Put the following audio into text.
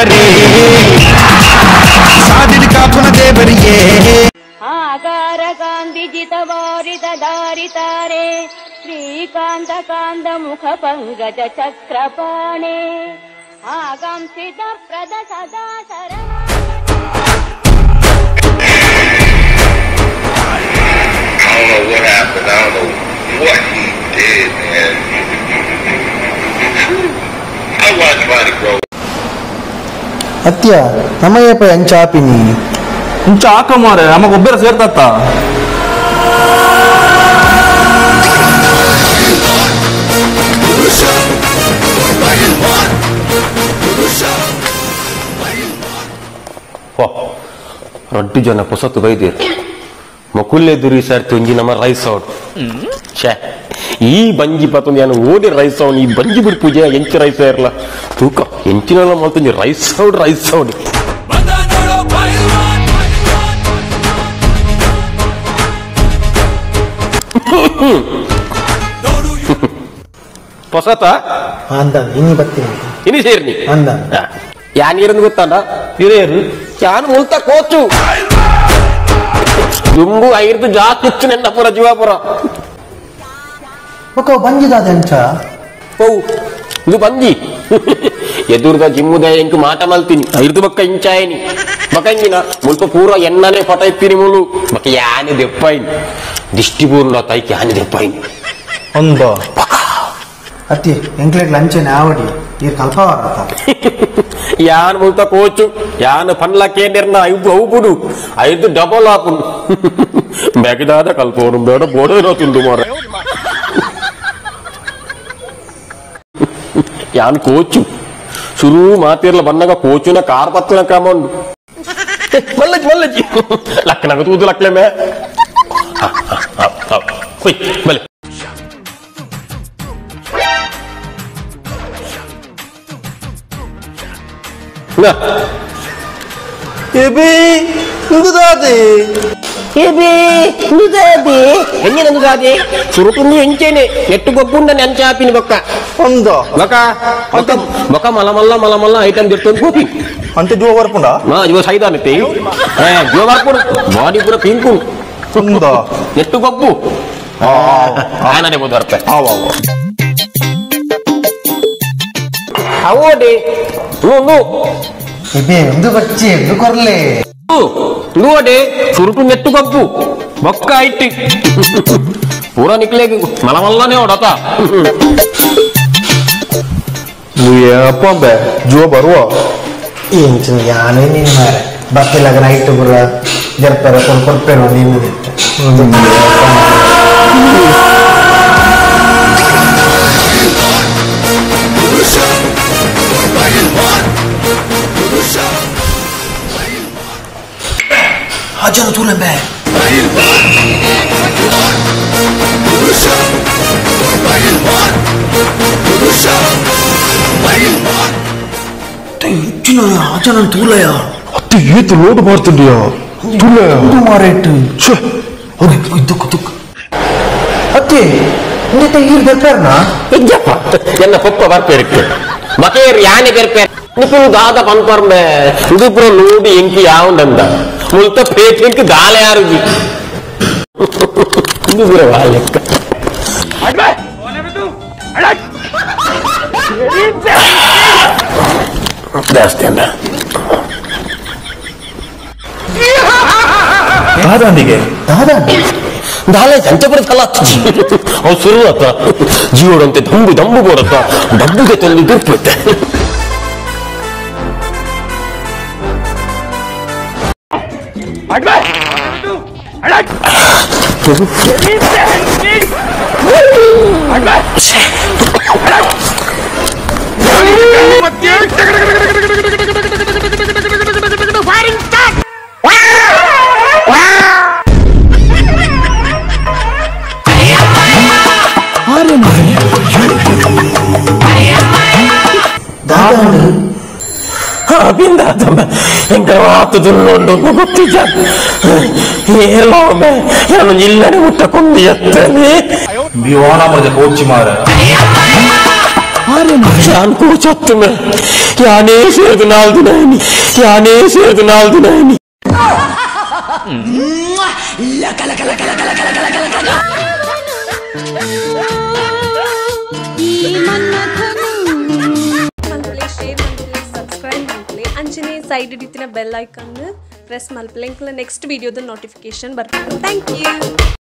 ದೇವರೇ ಸಾದಿಡಿ ಕಾಪುನ ದೇವರಿಯೇ ಆಕಾರ ಕಾಂದಿಜಿತ ವಾರಿತ ದಾರಿತಾರೆ ಶ್ರೀಕಾಂತ ಕಾಂದ ಮುಖ ಪಂಗಜ ಚಕ್ರಪಾಣೆ ಆಕಾಂಕ್ಷಿತ ಪ್ರದ ಸದಾ ಸರ I don't know what happened. I don't know what he did, man. I watched Ronnie grow. ಅತ್ಯ ನಮ್ಮಯ್ಯಪ್ಪ ಎಂಚಾಪಿನಿ ಇಂಚ ಹಾಕ ಮಾರೆ ನಮಗ ಒಬ್ಬರ ಸೇರ್ತತ್ತ ರೊಡ್ಡಿ ಜನ ಹೊಸತು ಬೈದಿರು ಮಕುಲ್ಲೆ ದುರಿ ಸರ್ತಿ ಒಂಜಿ ನಮ್ಮ ರೈಸ್ ಔಟ್ ಛೇ ಈ ಬಂಜಿ ಪತ್ತೊಂದು ಏನು ಓದಿ ರೈಸ್ ಔಟ್ ಈ ಬಂಜಿ ಬಿಡು ಪೂಜೆ ಎಂಚು ರೈಸ್ ಇರಲ್ಲ ತೂಕ ಎಂಚಿನೆಲ್ಲ ಮಾಡ್ತೀನಿ ರೈಸ್ ಔಟ್ ಹೊಸತ ಅಂದ ಇನಿ ಬರ್ತೀನಿ ಇನಿ ಸೇರ್ನಿ ಅಂದ ಯಾನಿರಂದು ಗೊತ್ತಾನ ಹಿರಿಯರು ಯಾನು ಮುಲ್ತ ಕೋಚು ದುಂಬು ಐರ್ದು ಜಾಸ್ತಿ ಹೆಚ್ಚು ನೆನ್ನಪುರ ಜೀವಾಪುರ ಒಕ್ಕ ಬಂಜಿದಾದ ಎಂಚ ಓ ಇದು ಬಂದಿ ಎದುರ್ದ ಜಿಮ್ಮುದ ಎಂಕು ಮಾಟ ಮಲ್ತೀನಿ ಐರ್ದು ಬಕ್ಕ ಇಂಚಾಯನಿ ಬಕಂಗಿನ ಮುಲ್ಪ ಪೂರ ಎಣ್ಣನೆ ಪಟ ಇಪ್ಪಿನಿ ಮುಲು ಬಕ್ಕ ಯಾನೆ ದೆಪ್ಪಾಯಿನಿ ದಿಷ್ಟಿ ಪೂರ್ಣ ತೈಕ್ ಯಾನೆ ದೆಪ್ಪಾಯಿನಿ ಒಂದ ಅತ್ತಿ ಎಂಕ್ಲೆಗ್ ಲಂಚನೆ ಆವಡಿ ಈ ಕಲ್ಪವಾರ ಯಾನ್ ಮುಲ್ತ ಕೋಚು ಯಾನ್ ಪನ್ಲಕ್ಕೆ ನಿರ್ನ ಐದು ಬಿಡು ಐದು ಡಬಲ್ ಹಾಪುಂಡು ಬೆಗದಾದ ಕಲ್ಪವನು ಬೇಡ ಬೋಡೋ ತಿಂದು ಮಾರ ಯಾನ್ ಕೋಚು ಶುರು ಮಾತಿರ್ಲ ಬನ್ನಾಗ ಕೋಚುನ ಕಾರ್ ಪತ್ತಿನ ಕಾಮಂಡು ಮಲ್ಲಜಿ ಲಕ್ಕನಾಗ ತೂದು ಲಕ್ಲೆ ಮೇ ಬಲೆ ಸುರುಕುಂದು ಎಂಚೇನೆ ನೆಟ್ಟು ಗೊಬ್ಬುಂಡ ನೆಂಚಾಪಿನಿ ಬೊಕ್ಕ ಒಂದು ಬೊಕ್ಕ ಮಲಮಲ್ಲ ಐಟಮ್ ದಿರ್ತೊಂದು ಕೋಪಿ ಅಂತ ಜೋ ಬರ್ಪುಂಡ ಇವ ಸೈದಾನತೆ ಜೋ ಬರ್ಪುಡು ಬಾಡಿ ಪೂರ ಪಿಂಕು ನೆಟ್ಟು ಗೊಬ್ಬು ಆನಡೆ ಬೋದು ಬರ್ಪೆ ಅವೋಡೆ ಎಂದು ಬಚ್ಚಿ ಎಂದು ಕೊರ್ಲೆ ನೋಡೆ ಸುರುಟು ನೆಟ್ಟು ಕಪ್ಪು ಬೊಕ್ಕ ಐಟಿ ಪೂರ ನಿಕ್ಲೆ ಮಲಮಲ್ಲನೆ ಹೊಡತ ಅಪ್ಪಂಬೆ ಜೋ ಬರುವ ಎಂಚು ಯಾನೇ ನೀನು ಮಾರೆ ಬಕ್ಕಿಲಾಗ ನೈಟ್ ಬುರ ಜರ್ಪರ ಕೊಡ್ಪೇನೋ ನೀನು Ajan tu lembe. Cina ajan tu le ya. Ati itu load ಮಾಡ್ತಿದ್ಯಾ tu le. Tu maret. ಛೆ ಓಕೆ ಇದ್ದಕ್ಕೆ ಅತ್ತೆ ನಿಂತೆ ಇಲ್ಲಿ ಬರ್ತಾರನಾ ಇಜ್ಜಪ್ಪ ಎಲ್ಲ ಪಪ್ಪ ಬರ್ಪೇರಕ್ಕೆ ಮಕೇರ್ ಯಾನೆ ಬರ್ಪೇರ ನಿಪುಣ ದಾದ ಪನ್ಪರ್ಮೆ ಇದು ಪುರ ಲೋಡಿ ಎಂಕಿ ಯಾವಂದಂದ ಮುಲ್ತ ಪೇಟೆಂಕ್ ದಾಲೆ ಯಾರುಗಿ ಇದು ಪುರ ವಾಲೆಕ್ಕ ಜಾಸ್ತಿ ಅಂದ ದಾದಾಂಡಿಗೆ ದಾಲೆ ಸಂಚಪುರ ತಲ ಅವ್ ಸುರು ಅತ್ತ ಜೀವನಂತೆ ದಂಬು ಬೋರತ್ತ ಡಬ್ಬುಗೆ ತಂದು ದುರ್ಪುತ್ತೆ Biwana merde coach mare. ಯಾನ್ ಕೋಚತ್ತುಮ ಯಾನೇ ಸೇರಿದು 4 ದಿನ ಏನಿ ಯಾನೇ ಸೇರಿದು 4 ದಿನ ಏನಿ ಅಂಚನೆ ಸೈಡ್ ಹಿಡಿತಿನ ಬೆಲ್ ಐಕಾನ್ ಪ್ರೆಸ್ ಮಲ್ಪಲೆ ನೆಕ್ಸ್ಟ್ ವಿಡಿಯೋದ ನೋಟಿಫಿಕೇಶನ್ ಬರ್ತದೆ. Thank you.